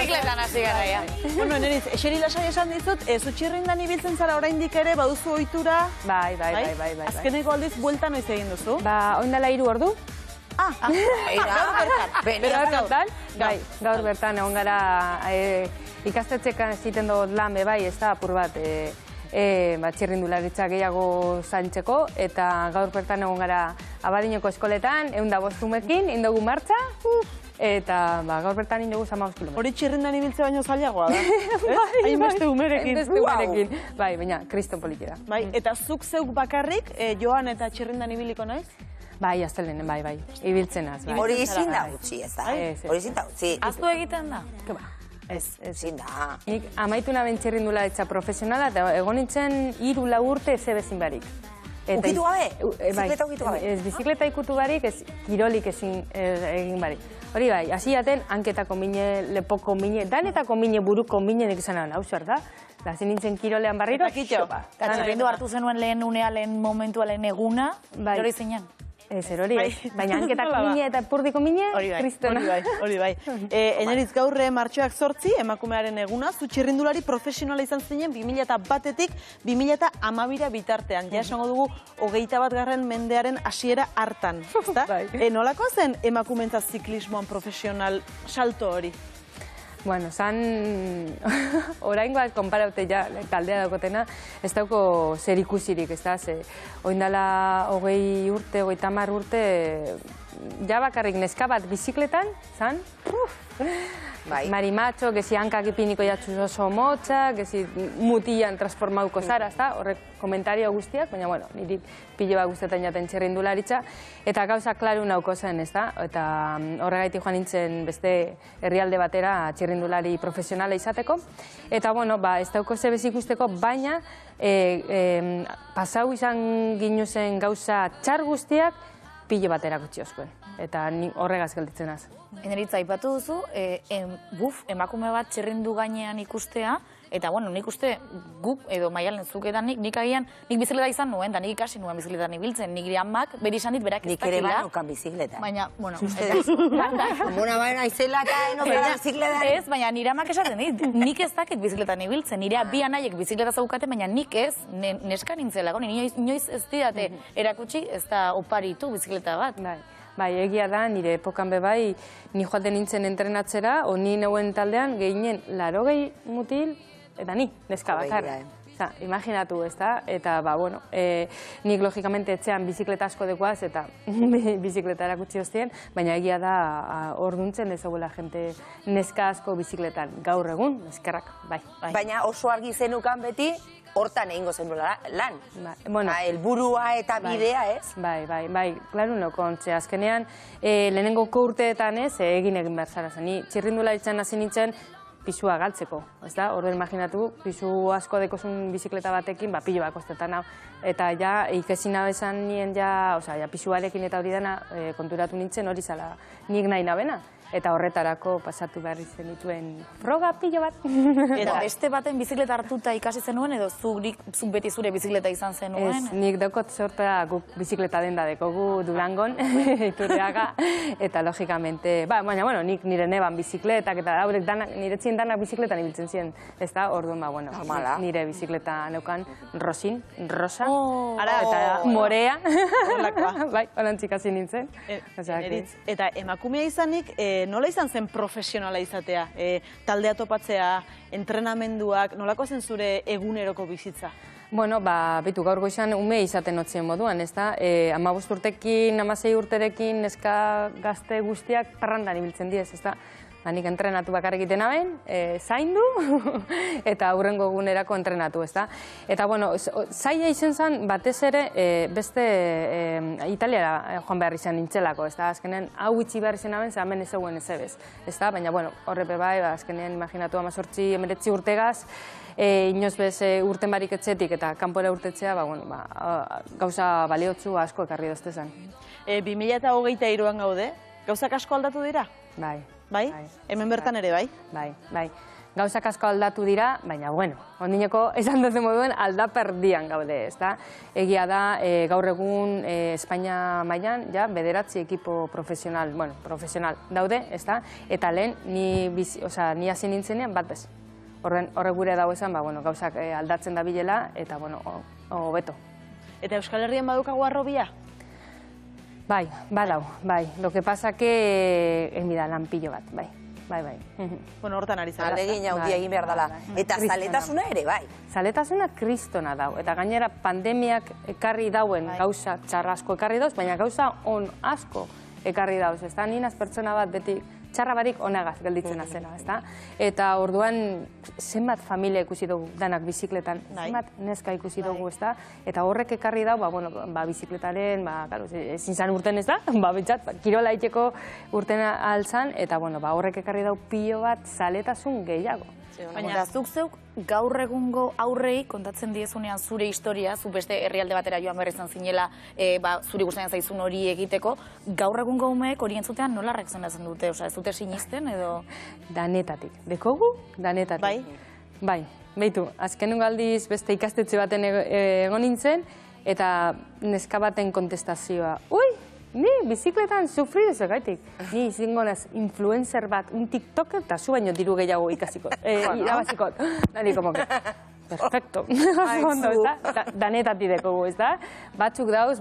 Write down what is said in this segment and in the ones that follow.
bizikletan hasi gara, ja. Bueno, Eneritz, eseri lasai esan dizut, Zutxirrindan ibiltzen zara oraindik ere, baduzu ohitura. Bai. Azkeneko aldiz, buelta noiz egin duzu? Oindala 3 ordu. Gaur bertan, egon gara ikastetxekan egiten dut lan bai, ez da apur bat txirrindularitza gehiago zaintzeko, eta gaur bertan egon gara Abadinoko eskoletan, 105 umekin, indogu martxa, eta gaur bertan indogu 15 kilometro. Hori txirrindan ibiltze baino zailagoa da? Hainbeste umerekin. Bai, baina, kriston poliki da. Bai, eta zuk zeuk bakarrik, joan eta txirrindan ibiliko naiz? Bai, astelenen, bai. Ibiltzenaz, bai. Hori ezin da utzi, ez da? Hori ezin da utzi. Aztu egiten da? Ezin da. Nik amaitu naben txirrindularitza profesionala, eta egon nintzen 3-4 urte ez ebezin barik. Ukitu gabe? Bizikleta ukitu gabe? Ez bizikleta ikutu barik, ez kirolik ezin egin barik. Hori bai, hasi jaten, hanketako mine, lepoko mine, danetako mine, buruko mine, nik izan hau zer da? Hasi nintzen kirolean barriro. Eta kitxo. Txirrindu hartu zenuen lehen unea, lehen momentua, lehen eguna, hori zeinan? Ez, hori, baina hanketako mine eta purdiko mine, kristona. Hori bai. Eneritz, gaur martxoak 8, emakumearen eguna, zu txirrindulari profesionala izan zinen 2001-etik 2012 bitartean. Ja esango dugu, 21. mendearen hasiera hartan. Nolako zen emakumentza ziklismoan profesional salto hori? Bueno, zan, orain bat, konparaute ja, taldea daukotena, ez dauko zer ikusirik, ez da, oindala 20 urte, 30 urte, ja bakarrik neska bat bizikletan, zan, marimatxo, gezi hankak ipiniko jatxuz oso motxa, gezi mutian transformauko zara, ez da, horrek komentario guztiak, baina, bueno, niri pilo bat guztetan jaten txirrindularitza, eta gauza klaru nauko zen, ez da, eta horregaitik joan nintzen beste herrialde batera txirrindulari profesionala izateko, eta, bueno, ez dauko zebez ikusteko, baina pasau izan ginuzen gauza txar guztiak pilo bat erakutsi oskuen, eta horregaz gelditzen az. Eneritza, aipatu duzu, emakume bat txirrindu gainean ikustea, eta, bueno, nik uste guk edo Maialen zuk edan nik agian, nik bizikleta izan nuen, da nik ikasi nuen bizikletan ibiltzen, nik amak beri izan dit berak ez dakila. Nik ere bainokan bizikletan. Baina, bueno, Muna baina izela eta enokera bizikletan. Ez, baina nire amak esaten dit, nik ez dakit bizikletan ibiltzen, nire bi anaiek bizikleta zaukate, baina nik ez, neska nintzela, inoiz ez didate erakutsi, ez da oparitu bizikleta bat. Bai, egia da, nire epokan bebai, ni joaten nintzen entrenatzera, ni neuen taldean, gehinen 80 mutil, eta ni, neska bakar. Imaginatu, ez da, eta, bueno, nik logikamente etxean bizikleta asko dekoaz, eta bizikleta erakutsi hostien, baina egia da, orduntzen ezaguela jente neska asko bizikletan gaur egun, neskerrak, bai. Baina oso argi zenukan beti, hortan egingo zen lan. Helburua eta bidea, ez? Bai, klaru nokontze. Azkenean, lehenengoko urteetan ez, egin behar zara zen. Ni txirrindularitzan hasi nintzen, pisua galtzeko, ez da? Orduan imaginatu, pisu asko dekozun bizikleta batekin, pilo bat kostetan hau. Eta ja, ikesin abezan nien ja, pisuarekin eta hori dena konturatu nintzen hori zala nik nahi nabena. Eta horretarako pasatu behar izan dituen froga pilo bat. Eta beste baten bizikleta hartuta ikasi zenuen, edo zuk beti zure bizikleta izan zenuen? Ez, nik daukot sortea guk bizikleta denda dekogu Durangon, Iturriaga, eta logikamente, baina, bueno, nik nire neban bizikletak, eta haurek nire txien danak bizikletan ibiltzen ziren, ez da, orduan, bueno, nire bizikleta neukan rosin, rosa, eta morea, bai, holantzik hasi nintzen. Eta emakumea izanik, nola izan zen profesionala izatea? Taldea topatzea, entrenamenduak, nolako zen zure eguneroko bizitza? Bueno, bitu gaur goizan ume izaten otzien moduan, ez da? 15 urtekin, 16 urterekin, neska gazte guztiak parrandan ibiltzen diez, ez da? Nik entrenatu bakarrik egiten aben, zaindu, eta aurrengo egunerako entrenatu, ez da? Eta, bueno, zaila izan zen, batez ere, beste Italiara joan behar izan nintzelako, ez da? Azkenean, hau itxi behar izan aben, hemen ez eguen ez ebez, ez da? Baina, bueno, horrepe bai, azkenean imaginatu 18-19 urtegaz, inoz bez urten barik etxetik eta kanpora urtetzea, gauza baliotzu asko ekarri doztezan. 2023an gaude, gauzak asko aldatu dira? Bai. Bai? Hemen bertan ere, bai? Bai. gauzak asko aldatu dira, baina, bueno, ondineko esan dut moduen aldaperdian gaude, ezta? Egia da, gaur egun Espainia mailan, ja, 9 ekipo profesional daude, ezta? Eta lehen, ni hasi nintzenean bat bez. Horre gure dago esan, gauzak aldatzen da bilela, eta, hobeto. Eta Euskal Herrian badukagu arrobia? Bai, badau, bai. Lo que pasa que, mira, lanpillo bat, bai. Bai. Bueno, hortan ari zara. Alegin handia egin behar dela. Eta zaletasuna ere, bai. Zaletasuna kristona dau. Eta gainera pandemiak ekarri dauen gauza txarra asko ekarri dauz, baina gauza on asko ekarri dauz. Ez da, ninaz pertsona bat beti txarra barik onagaz gelditzen azena, ez da? Eta orduan zenbat familia ikusi dugu danak bizikletan, zenbat neska ikusi dugu, ez da? Eta horrek ekarri dau, bizikletaren, ezin zan urten, ez da? Kirola iteko urten altzan, eta horrek ekarri dau pilo bat zaletasun gehiago. Baina zuk zeuk gaur egungo aurrei kontatzen diezunean zure historia, zu beste herrialde batera joan behar izan zinela zuri gustatzen zaizun hori egiteko, gaur egungo umeek hori entzutean nola reakzionatzen dute? Osa, ez dute sinisten edo? Danetatik. Dekogu? Danetatik. Bai, behitu, azkenengo aldiz beste ikastetxe baten egon nintzen, eta neska baten kontestazioa, ni bizikletan sufridu zegaitik. Ni izango naz influencer bat, un tiktoker, eta zu baino diru gehiago ikasiko. Irabaziko. Nari, como que, perfecto. Danetatik dekogu, ez da? Batzuk dauz,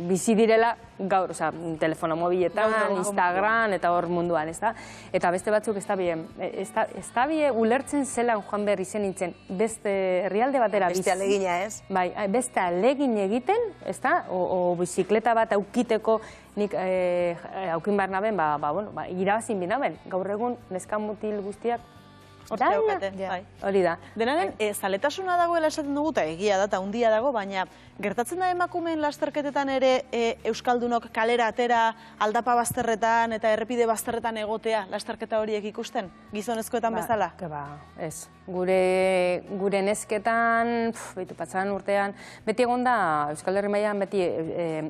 bizi direla gaur, telefono mobiletan, Instagram, eta hor munduan, ez da? Eta beste batzuk ez da bie ulertzen zelan joan behar izen nintzen beste herrialde batera. Beste alegina, ez? Bai, beste alegin egiten, ez da? O bizikleta bat aukiteko nik aukin behar naben, irabazin binaben. Gaur egun neska mutil guztiak hori da. Denaren, zaletasuna dagoela esaten dugu, eta egia da, eta hundia dago, baina gertatzen da emakumeen lasterketetan ere Euskaldunok kalera atera, aldapa bazterretan eta errepide bazterretan egotea lasterketa horiek ikusten, gizonezkoetan bezala? Ez. Gure nesketan, behitu patzan urtean, beti egon da, Euskal Herri mailan beti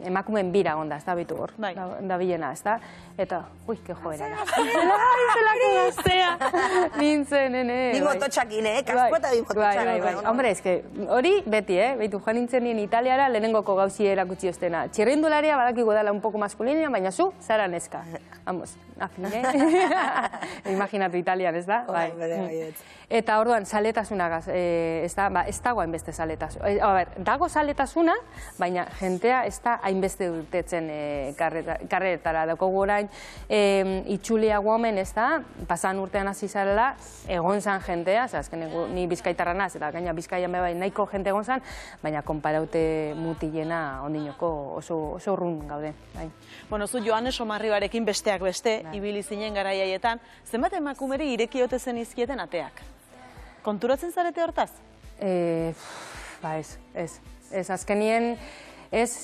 emakumeen bira egon da, ez da, behitu hor, da bilena, ez da? Eta, que joera. Zelako gaztea, nintzen, nene. Bi mototxakin, kasko eta bi mototxakin. Hombre, ez que hori beti, behitu, joan nintzen nien Italiara lehenengoko gauzi erakutsi ostena. Txirrindularia badakiko dela un poco maskulinea, baina zu, zara neska. Vamos, afine. Imaginatu Italian, ez da? Eta orduan, zaletasunagaz, ez dago hainbeste zaletasun. Dago zaletasuna, baina jentea ez da hainbeste dutetzen karretara. Daukogu orain, itxulia guomen, ez da, pasan urtean hasi zarela, egon zan jentea, azken ni bizkaitarra naz, eta gaina bizkaian bebai nahiko jente egon zan, baina konparaute mutilena ondinoko oso urrun gaude. Bueno, zu Joanes Omarribarekin besteak beste, ibili zinen garaiaietan, zenbat emakumeri irekiote zen izkieten ateak? Konturatzen zarete hortaz? Ez, azkenien,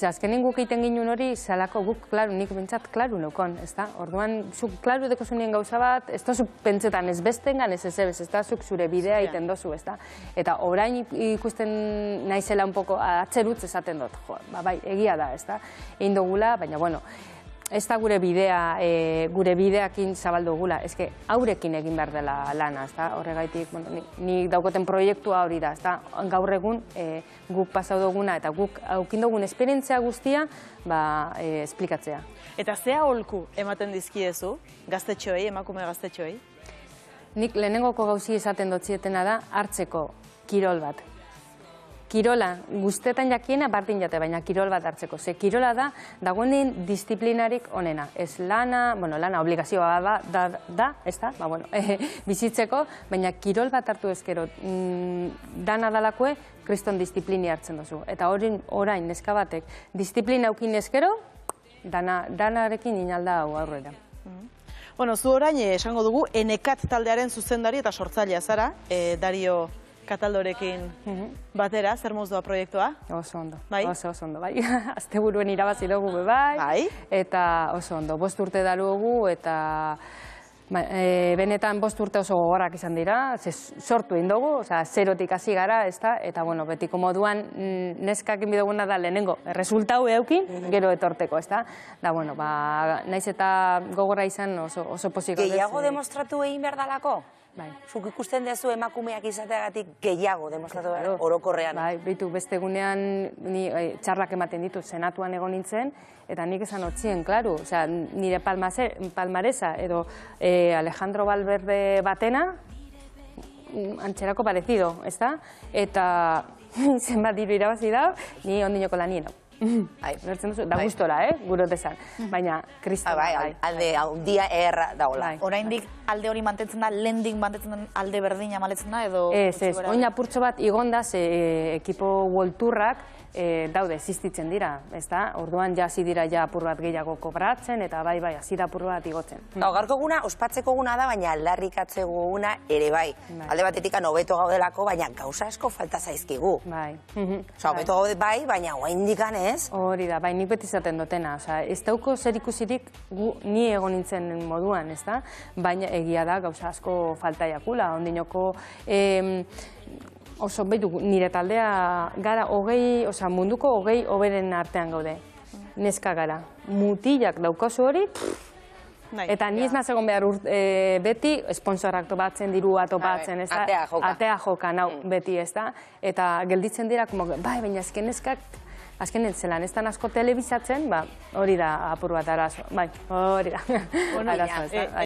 azkenien guk egiten ginen hori, zalako guk, nik bentsat, klaru neukon, ez da? Orduan, zuk klaru deko zunien gauza bat, ez da zuk pentsetan ez bestengan, ez da zuk zure bidea egiten dozu, ez da? Eta orain ikusten naizela un poco atzerutz esaten dut, bai, egia da, ez da? Egin dugula, baina, bueno, ez da gure bideakin zabaldu gula, ez que haurekin egin behar dela lana, ez da, horregaitik, nik daukoten proiektua hori da, ez da, gaur egun guk pasau duguna eta guk aukin dugun esperientzia guztia, esplikatzea. Eta zea holku ematen dizkiezu, gaztetxoei, emakume gaztetxoei? Nik lehenengoko gauzi esaten dotzietena da, hartzeko kirol bat. Kirola, guztetan jakiena bardin jate, baina kirol bat hartzeko. Ze kirola da, dagoenean disiplinarik onena. Ez lana, lana obligazioa da, ez da, bizitzeko, baina kirol bat hartu ezkero, dana dalakoe, kriston disiplini hartzen duzu. Eta orain neska batek, disiplina aukin ezkero, danarekin inalda hau aurrera. Bueno, zu orain esango dugu, Enekat taldearen zuzendari eta sortzailea zara, Dario Kataldorekin batera, zer moz doa proiektua? Oso ondo, oso ondo, bai. Azte buruen irabazi dugu, bai. Eta oso ondo, 5 urte darugu eta benetan 5 urte oso gogorrak izan dira, sortu egin dugu, zerotik hasi gara, ez da, eta betiko moduan neskakin biduguna da lehenengo, resultau eukin, gero etorteko, ez da. Da, naiz eta gogorra izan oso posiko. Gehiago demostratu egin behar dalako? Zuk ikusten duzu emakumeak izateagatik gehiago demostratu da orokorrean. Bai, behitu, beste egunean ni txarrak ematen ditut, senatuan egon nintzen, eta nik esan otzien, klaru, nire palmaresa edo Alejandro Valverde batena, antxerako parecido, ez da? Eta zenbat diru irabazi da, ni ondinoko lanien. Da gustora, gurotezan. Baina, kristal. Alde handia erra dagoela. Oraindik alde hori mantentzen da, lendik mantentzen den alde berdina maletzen da, edo... Ez, oin apurtxo bat igondaz ekipo Worldtourrak daude, existitzen dira, ez da? Orduan hasi dira ja apur bat gehiago kobratzen, eta bai, hasi da apur bat igotzen. Gaurko guna, ospatzeko guna da, baina aldarrikatzeko guna ere bai. Alde batetik hobeto gaudelako, baina gauza asko falta zaizkigu. Bai. Hobeto gaude bai, baina oraindik ez? Hori da, bai, nik beti izaten dutena. Ez dauko zer ikusirik ni egon nintzen moduan, ez da? Baina egia da gauza asko falta jakula. Ondinoko oso behitu nire taldea gara munduko 20 hoberen artean gaude. Neska gara. Mutilak daukazu hori, eta ni ez naz egon behar beti sponsorak topatzen, dirua topatzen, ez da? Atea jokan, beti, ez da? Eta gelditzen dira, bai, baina azken neskak, azken zelan, ez da asko telebizatzen, hori da apur bat arazo. Bai, hori da.